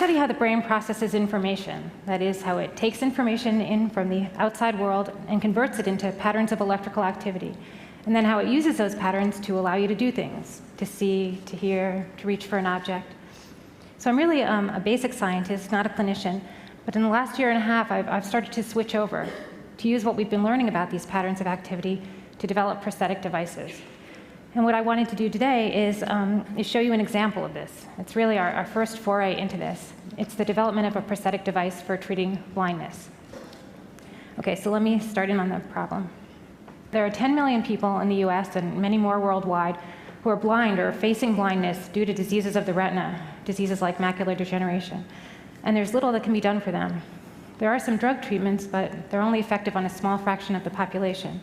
study how the brain processes information. That is, how it takes information in from the outside world and converts it into patterns of electrical activity. And then how it uses those patterns to allow you to do things, to see, to hear, to reach for an object. So I'm really a basic scientist, not a clinician. But in the last year and a half, I've started to switch over to use what we've been learning about these patterns of activity to develop prosthetic devices. And what I wanted to do today is show you an example of this. It's really our first foray into this. It's the development of a prosthetic device for treating blindness. Okay, so let me start in on the problem. There are 10 million people in the US and many more worldwide who are blind or facing blindness due to diseases of the retina, diseases like macular degeneration. And there's little that can be done for them. There are some drug treatments, but they're only effective on a small fraction of the population.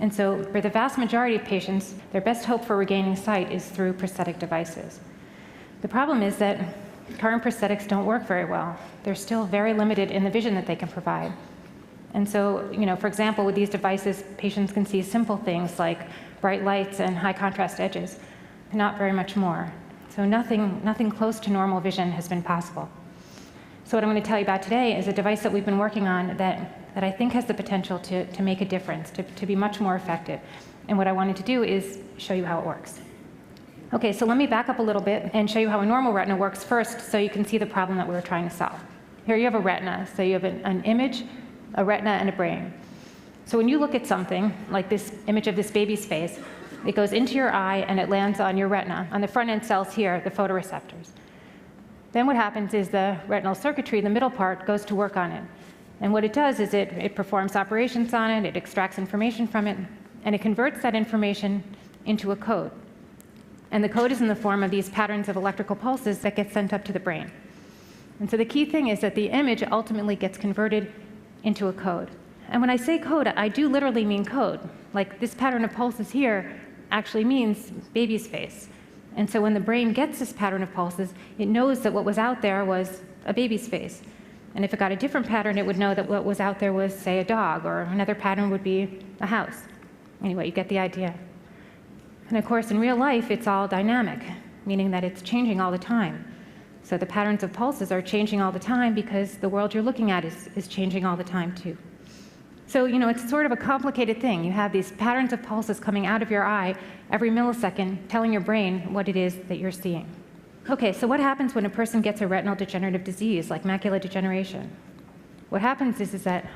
And so for the vast majority of patients, their best hope for regaining sight is through prosthetic devices. The problem is that current prosthetics don't work very well. They're still very limited in the vision that they can provide. And so, for example, with these devices, patients can see simple things like bright lights and high contrast edges, not very much more. So nothing close to normal vision has been possible. So what I'm going to tell you about today is a device that we've been working on that I think has the potential to make a difference, to be much more effective. And what I wanted to do is show you how it works. Okay, so let me back up a little bit and show you how a normal retina works first so you can see the problem that we were trying to solve. Here you have a retina. So you have an image, a retina, and a brain. So when you look at something, like this image of this baby's face, it goes into your eye and it lands on your retina, on the front end cells here, the photoreceptors. Then what happens is the retinal circuitry, the middle part, goes to work on it. And what it does is it performs operations on it, it extracts information from it, and it converts that information into a code. And the code is in the form of these patterns of electrical pulses that get sent up to the brain. And so the key thing is that the image ultimately gets converted into a code. And when I say code, I do literally mean code. Like this pattern of pulses here actually means baby's face. And so when the brain gets this pattern of pulses, it knows that what was out there was a baby's face. And if it got a different pattern, it would know that what was out there was, say, a dog, or another pattern would be a house. Anyway, you get the idea. And of course, in real life, it's all dynamic, meaning that it's changing all the time. So the patterns of pulses are changing all the time because the world you're looking at is changing all the time, too. So, it's sort of a complicated thing. You have these patterns of pulses coming out of your eye every millisecond, telling your brain what it is that you're seeing. Okay, so what happens when a person gets a retinal degenerative disease, like macular degeneration? What happens is that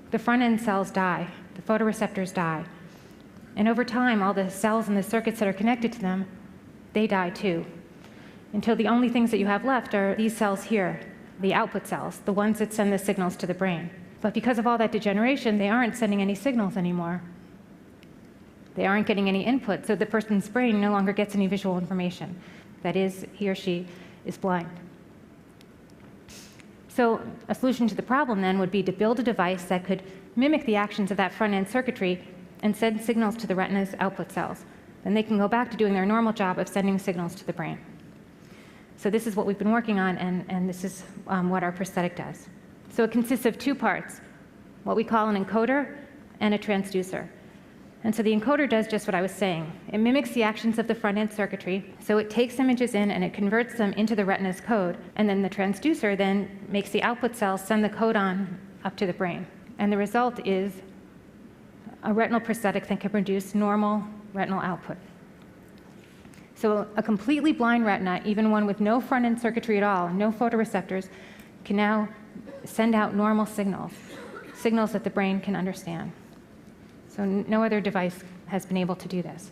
the front-end cells die, the photoreceptors die, and over time, all the cells and the circuits that are connected to them, they die too, until the only things that you have left are these cells here, the output cells, the ones that send the signals to the brain. But because of all that degeneration, they aren't sending any signals anymore. They aren't getting any input, so the person's brain no longer gets any visual information. That is, he or she is blind. So a solution to the problem then would be to build a device that could mimic the actions of that front-end circuitry and send signals to the retina's output cells. Then they can go back to doing their normal job of sending signals to the brain. So this is what we've been working on, and this is what our prosthetic does. So it consists of two parts, what we call an encoder and a transducer. And so the encoder does just what I was saying. It mimics the actions of the front-end circuitry, so it takes images in and it converts them into the retina's code, and then the transducer then makes the output cells send the code on up to the brain. And the result is a retinal prosthetic that can produce normal retinal output. So a completely blind retina, even one with no front-end circuitry at all, no photoreceptors, can now send out normal signals, signals that the brain can understand. So no other device has been able to do this.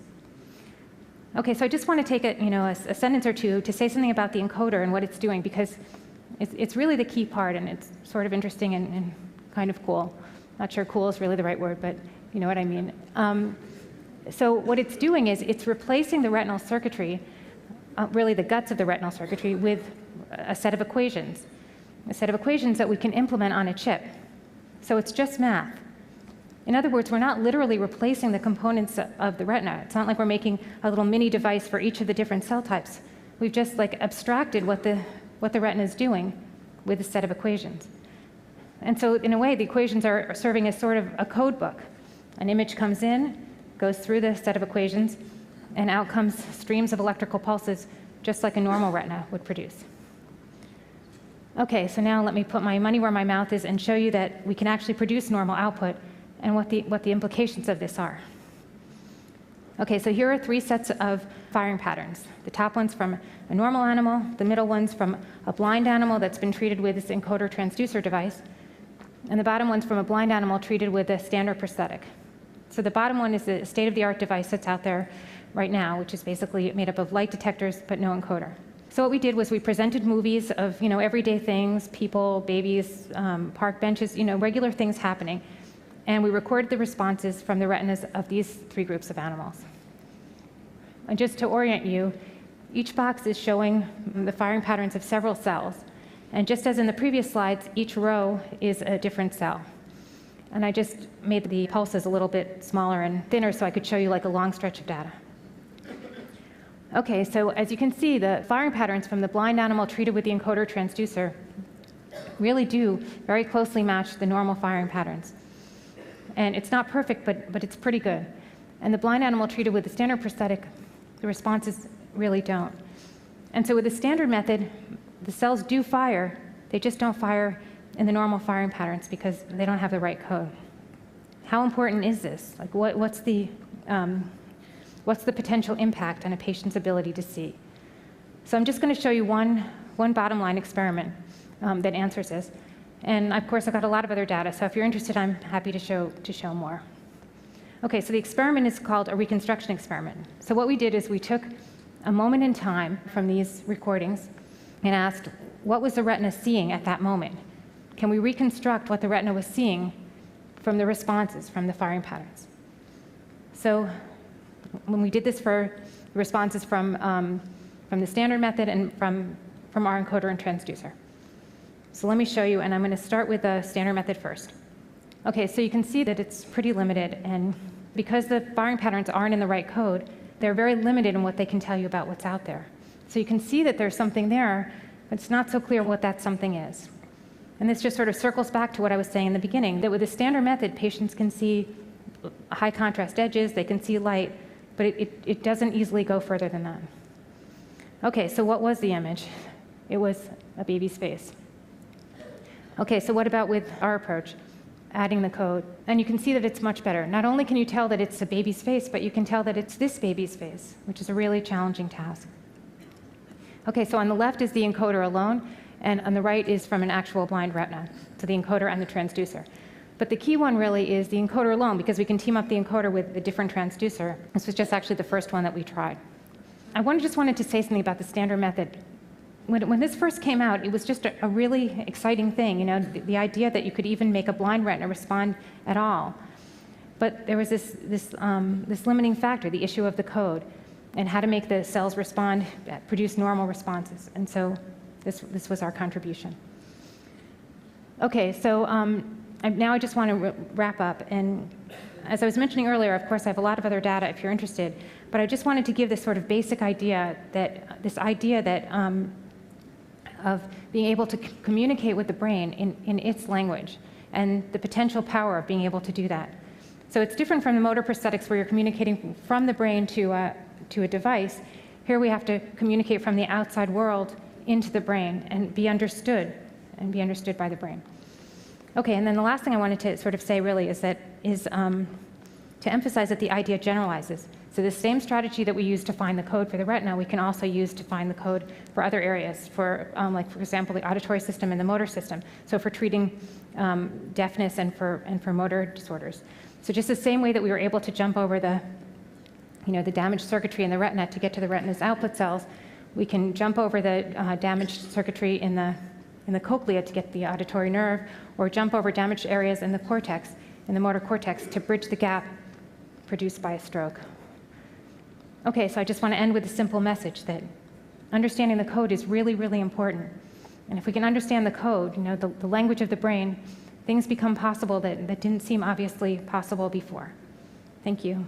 Okay, so I just want to take a sentence or two to say something about the encoder and what it's doing, because it's really the key part, and it's sort of interesting and kind of cool. Not sure cool is really the right word, but you know what I mean. So what it's doing is it's replacing the retinal circuitry, really the guts of the retinal circuitry, with a set of equations that we can implement on a chip. So it's just math. In other words, we're not literally replacing the components of the retina. It's not like we're making a little mini device for each of the different cell types. We've just abstracted what the retina is doing with a set of equations. And so in a way, the equations are serving as sort of a code book. An image comes in, goes through the set of equations, and out comes streams of electrical pulses, just like a normal retina would produce. Okay, so now let me put my money where my mouth is and show you that we can actually produce normal output and what the implications of this are. Okay, so here are 3 sets of firing patterns. The top one's from a normal animal, the middle one's from a blind animal that's been treated with this encoder transducer device, and the bottom one's from a blind animal treated with a standard prosthetic. So the bottom one is the state-of-the-art device that's out there right now, which is basically made up of light detectors but no encoder. So what we did was we presented movies of everyday things, people, babies, park benches, regular things happening, and we recorded the responses from the retinas of these 3 groups of animals. And just to orient you, each box is showing the firing patterns of several cells. And just as in the previous slides, each row is a different cell. And I just made the pulses a little bit smaller and thinner so I could show you like a long stretch of data. Okay, so as you can see, the firing patterns from the blind animal treated with the encoder transducer really do very closely match the normal firing patterns. And it's not perfect, but it's pretty good. And the blind animal treated with the standard prosthetic, the responses really don't. And so with the standard method, the cells do fire, they just don't fire in the normal firing patterns because they don't have the right code. How important is this? Like what's the potential impact on a patient's ability to see? So I'm just going to show you one bottom line experiment that answers this. And of course, I've got a lot of other data, so if you're interested, I'm happy to show more. Okay, so the experiment is called a reconstruction experiment. So what we did is we took a moment in time from these recordings and asked, what was the retina seeing at that moment? Can we reconstruct what the retina was seeing from the responses, from the firing patterns? So when we did this for responses from the standard method and from our encoder and transducer. So let me show you, and I'm going to start with the standard method first. Okay, so you can see that it's pretty limited, and because the firing patterns aren't in the right code, they're very limited in what they can tell you about what's out there. So you can see that there's something there, but it's not so clear what that something is. And this just sort of circles back to what I was saying in the beginning, that with the standard method, patients can see high contrast edges, they can see light, but it doesn't easily go further than that. Okay, so what was the image? It was a baby's face. Okay, so what about with our approach, adding the code? And you can see that it's much better. Not only can you tell that it's a baby's face, but you can tell that it's this baby's face, which is a really challenging task. Okay, so on the left is the encoder alone, and on the right is from an actual blind retina, so the encoder and the transducer. But the key one really is the encoder alone, because we can team up the encoder with a different transducer. This was just actually the first one that we tried. I just wanted to say something about the standard method. When this first came out, it was just a really exciting thing, the idea that you could even make a blind retina respond at all. But there was this limiting factor, the issue of the code, and how to make the cells respond, produce normal responses. And so this was our contribution. Okay, so now I just want to wrap up. And as I was mentioning earlier, of course, I have a lot of other data if you're interested. But I just wanted to give this sort of basic idea that of being able to communicate with the brain in its language and the potential power of being able to do that. So it's different from the motor prosthetics where you're communicating from the brain to a device. Here we have to communicate from the outside world into the brain and be understood by the brain. Okay, and then the last thing I wanted to sort of say really is to emphasize that the idea generalizes. So the same strategy that we use to find the code for the retina, we can also use to find the code for other areas, for example, the auditory system and the motor system. So for treating deafness and for motor disorders. So just the same way that we were able to jump over the damaged circuitry in the retina to get to the retina's output cells, we can jump over the damaged circuitry in the cochlea to get the auditory nerve, or jump over damaged areas in the cortex, in the motor cortex, to bridge the gap produced by a stroke. Okay, so I just want to end with a simple message that understanding the code is really, really important. And if we can understand the code, the language of the brain, things become possible that didn't seem obviously possible before. Thank you.